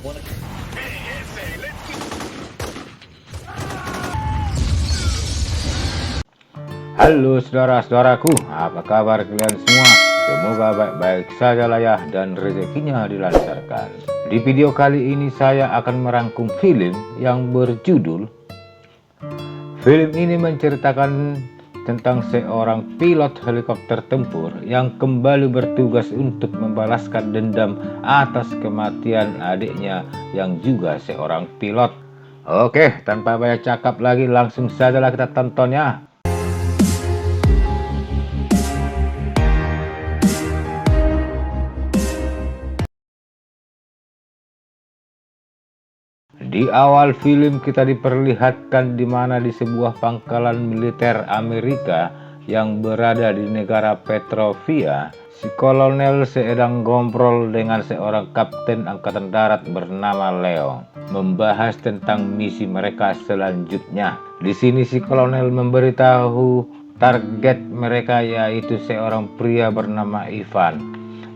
Halo saudara-saudaraku, apa kabar kalian semua? Semoga baik-baik saja lah ya dan rezekinya dilancarkan. Di video kali ini saya akan merangkum film yang berjudul. Film ini menceritakan tentang seorang pilot helikopter tempur yang kembali bertugas untuk membalaskan dendam atas kematian adiknya yang juga seorang pilot. Oke, tanpa banyak cakap lagi, langsung sajalah kita tontonnya. Di awal film kita diperlihatkan di mana di sebuah pangkalan militer Amerika yang berada di negara Petrovia, si kolonel sedang ngobrol dengan seorang kapten angkatan darat bernama Leo, membahas tentang misi mereka selanjutnya. Di sini si kolonel memberitahu target mereka, yaitu seorang pria bernama Ivan.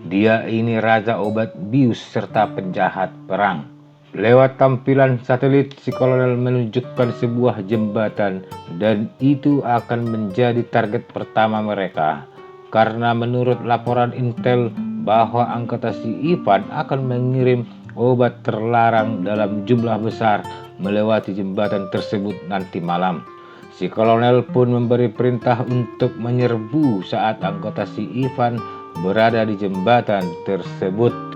Dia ini raja obat bius serta penjahat perang. Lewat tampilan satelit, si kolonel menunjukkan sebuah jembatan dan itu akan menjadi target pertama mereka. Karena menurut laporan intel bahwa anggota si Ivan akan mengirim obat terlarang dalam jumlah besar melewati jembatan tersebut nanti malam. Si kolonel pun memberi perintah untuk menyerbu saat anggota si Ivan berada di jembatan tersebut.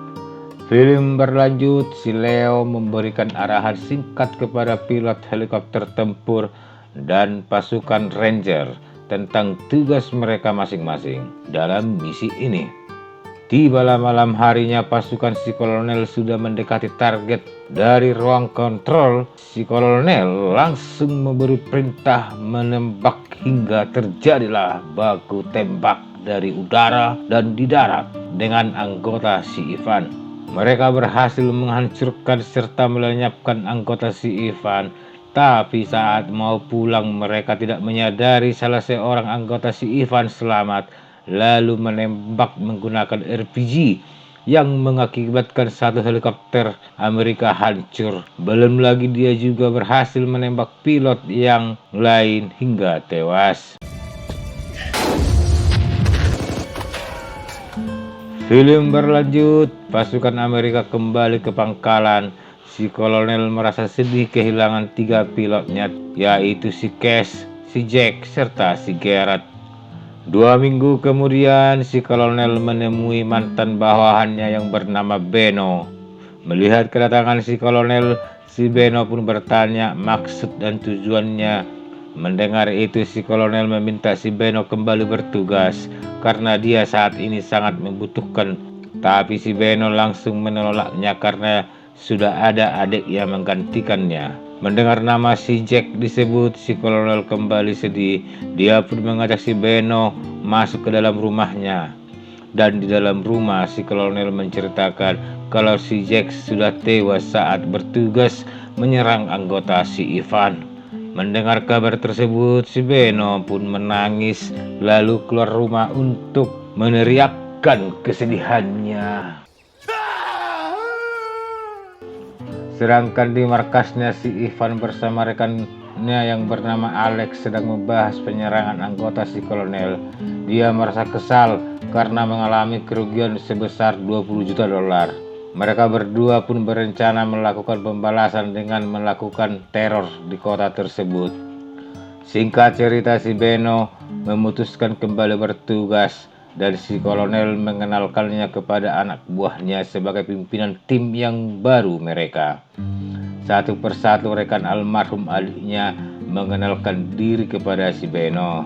Film berlanjut, si Leo memberikan arahan singkat kepada pilot helikopter tempur dan pasukan ranger tentang tugas mereka masing-masing dalam misi ini. Tibalah malam harinya, pasukan si kolonel sudah mendekati target. Dari ruang kontrol, si kolonel langsung memberi perintah menembak hingga terjadilah baku tembak dari udara dan di darat dengan anggota si Ivan. Mereka berhasil menghancurkan serta melenyapkan anggota si Ivan. Tapi saat mau pulang, mereka tidak menyadari salah seorang anggota si Ivan selamat, lalu menembak menggunakan RPG yang mengakibatkan satu helikopter Amerika hancur. Belum lagi dia juga berhasil menembak pilot yang lain hingga tewas. Film berlanjut, pasukan Amerika kembali ke pangkalan. Si kolonel merasa sedih kehilangan 3 pilotnya, yaitu si Cash, si Jack, serta si Garrett. 2 minggu kemudian, si kolonel menemui mantan bawahannya yang bernama Beno. Melihat kedatangan si kolonel, si Beno pun bertanya maksud dan tujuannya. Mendengar itu, si kolonel meminta si Beno kembali bertugas karena dia saat ini sangat membutuhkan. Tapi si Beno langsung menolaknya karena sudah ada adik yang menggantikannya. Mendengar nama si Jack disebut, si kolonel kembali sedih. Dia pun mengajak si Beno masuk ke dalam rumahnya. Dan di dalam rumah, si kolonel menceritakan kalau si Jack sudah tewas saat bertugas menyerang anggota si Ivan. Mendengar kabar tersebut, si Beno pun menangis lalu keluar rumah untuk meneriakkan kesedihannya. Sedangkan di markasnya, si Ivan bersama rekannya yang bernama Alex sedang membahas penyerangan anggota si kolonel. Dia merasa kesal karena mengalami kerugian sebesar 20 juta dolar. Mereka berdua pun berencana melakukan pembalasan dengan melakukan teror di kota tersebut. Singkat cerita, si Beno memutuskan kembali bertugas dan si kolonel mengenalkannya kepada anak buahnya sebagai pimpinan tim yang baru mereka. Satu persatu rekan almarhum adiknya mengenalkan diri kepada si Beno.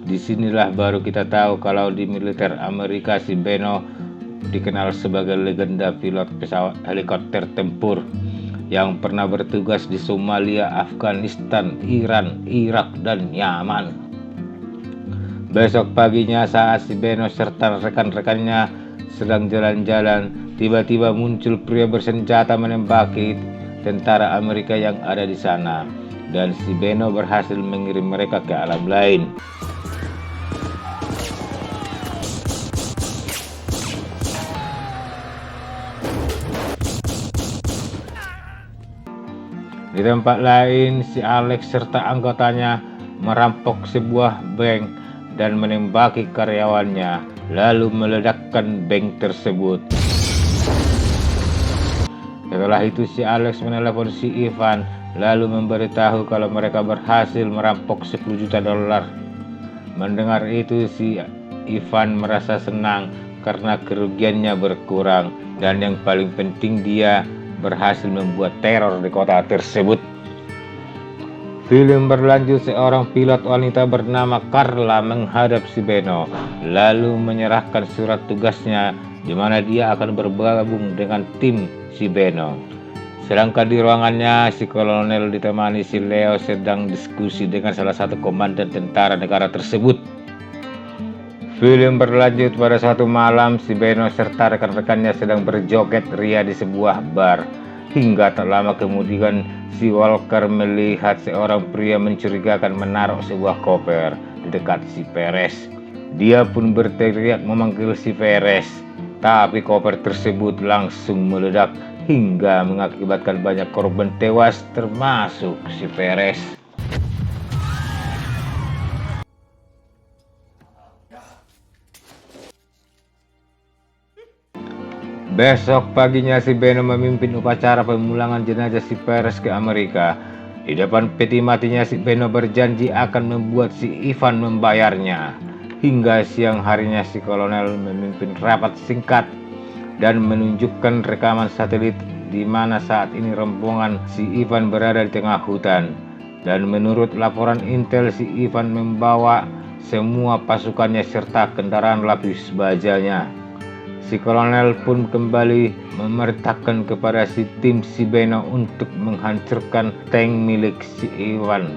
Disinilah baru kita tahu kalau di militer Amerika si Beno dikenal sebagai legenda pilot pesawat helikopter tempur yang pernah bertugas di Somalia, Afghanistan, Iran, Irak, dan Yaman. Besok paginya saat si Beno serta rekan-rekannya sedang jalan-jalan, tiba-tiba muncul pria bersenjata menembaki tentara Amerika yang ada di sana, dan si Beno berhasil mengirim mereka ke alam lain. Di tempat lain, si Alex serta anggotanya merampok sebuah bank dan menembaki karyawannya, lalu meledakkan bank tersebut. Setelah itu si Alex menelepon si Ivan, lalu memberitahu kalau mereka berhasil merampok 10 juta dolar. Mendengar itu si Ivan merasa senang karena kerugiannya berkurang, dan yang paling penting dia berhasil membuat teror di kota tersebut. Film berlanjut, seorang pilot wanita bernama Carla menghadap si Beno, lalu menyerahkan surat tugasnya di mana dia akan bergabung dengan tim si Beno. Sedangkan di ruangannya, si kolonel ditemani si Leo sedang diskusi dengan salah satu komandan tentara negara tersebut. Film berlanjut, pada suatu malam si Beno serta rekan-rekannya sedang berjoget ria di sebuah bar. Hingga tak lama kemudian si Walker melihat seorang pria mencurigakan menaruh sebuah koper di dekat si Perez. Dia pun berteriak memanggil si Perez, tapi koper tersebut langsung meledak hingga mengakibatkan banyak korban tewas termasuk si Perez. Besok paginya si Beno memimpin upacara pemulangan jenazah si Perez ke Amerika. Di depan peti matinya si Beno berjanji akan membuat si Ivan membayarnya. Hingga siang harinya si kolonel memimpin rapat singkat dan menunjukkan rekaman satelit di mana saat ini rombongan si Ivan berada di tengah hutan. Dan menurut laporan intel, si Ivan membawa semua pasukannya serta kendaraan lapis bajanya. Si kolonel pun kembali memerintahkan kepada si tim si Beno untuk menghancurkan tank milik si Ivan.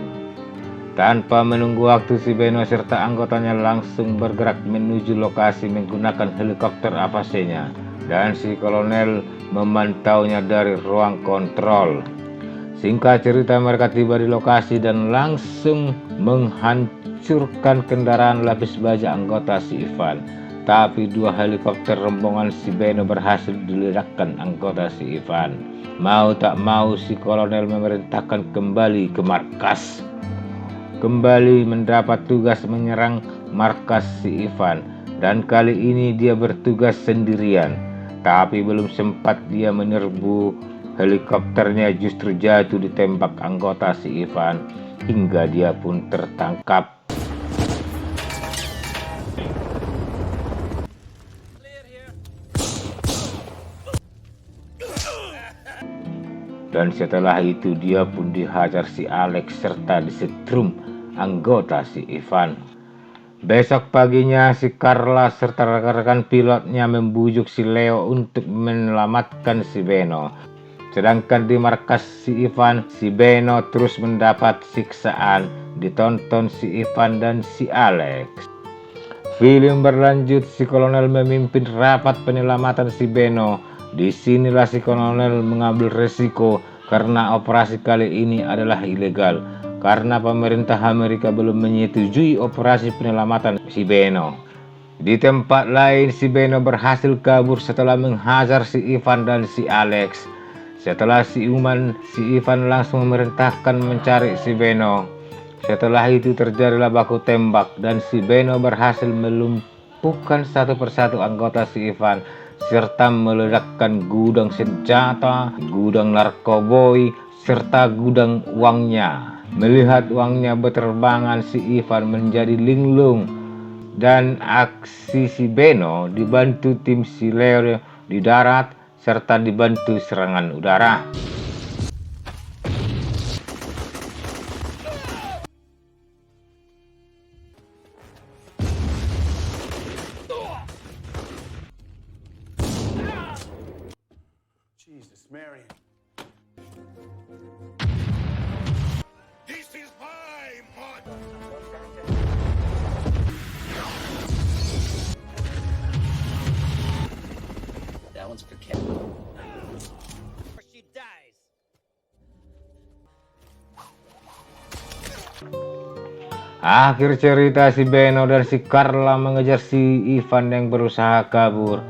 Tanpa menunggu waktu, si Beno serta anggotanya langsung bergerak menuju lokasi menggunakan helikopter Apache-nya, dan si kolonel memantaunya dari ruang kontrol. Singkat cerita, mereka tiba di lokasi dan langsung menghancurkan kendaraan lapis baja anggota si Ivan. Tapi 2 helikopter rombongan si Beno berhasil diledakkan anggota si Ivan. Mau tak mau si kolonel memerintahkan kembali ke markas. Kembali mendapat tugas menyerang markas si Ivan, dan kali ini dia bertugas sendirian. Tapi belum sempat dia menyerbu, helikopternya justru jatuh ditembak anggota si Ivan hingga dia pun tertangkap. Dan setelah itu dia pun dihajar si Alex serta disetrum anggota si Ivan. Besok paginya si Carla serta rekan-rekan pilotnya membujuk si Leo untuk menyelamatkan si Beno. Sedangkan di markas si Ivan, si Beno terus mendapat siksaan, ditonton si Ivan dan si Alex. Film berlanjut, si kolonel memimpin rapat penyelamatan si Beno. Disinilah si kolonel mengambil resiko karena operasi kali ini adalah ilegal, karena pemerintah Amerika belum menyetujui operasi penyelamatan si Beno. Di tempat lain, si Beno berhasil kabur setelah menghajar si Ivan dan si Alex. Setelah si Ivan langsung memerintahkan mencari si Beno. Setelah itu terjadilah baku tembak dan si Beno berhasil melumpuhkan satu persatu anggota si Ivan serta meledakkan gudang senjata, gudang narkoboy, serta gudang uangnya. Melihat uangnya berterbangan, si Ivan menjadi linglung dan aksi si Beno dibantu tim si Leo di darat serta dibantu serangan udara. Jesus, Marion. This is my mod. That one's for Kevin. She dies. Akhir cerita, si Beno dan si Carla mengejar si Ivan yang berusaha kabur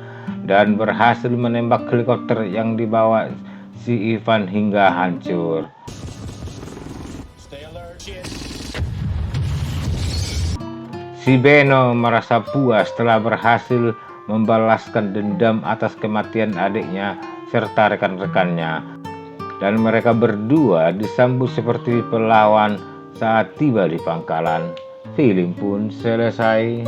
dan berhasil menembak helikopter yang dibawa si Ivan hingga hancur. Stay alert. Shit. Si Beno merasa puas telah berhasil membalaskan dendam atas kematian adiknya serta rekan-rekannya, dan mereka berdua disambut seperti pahlawan saat tiba di pangkalan. Film pun selesai.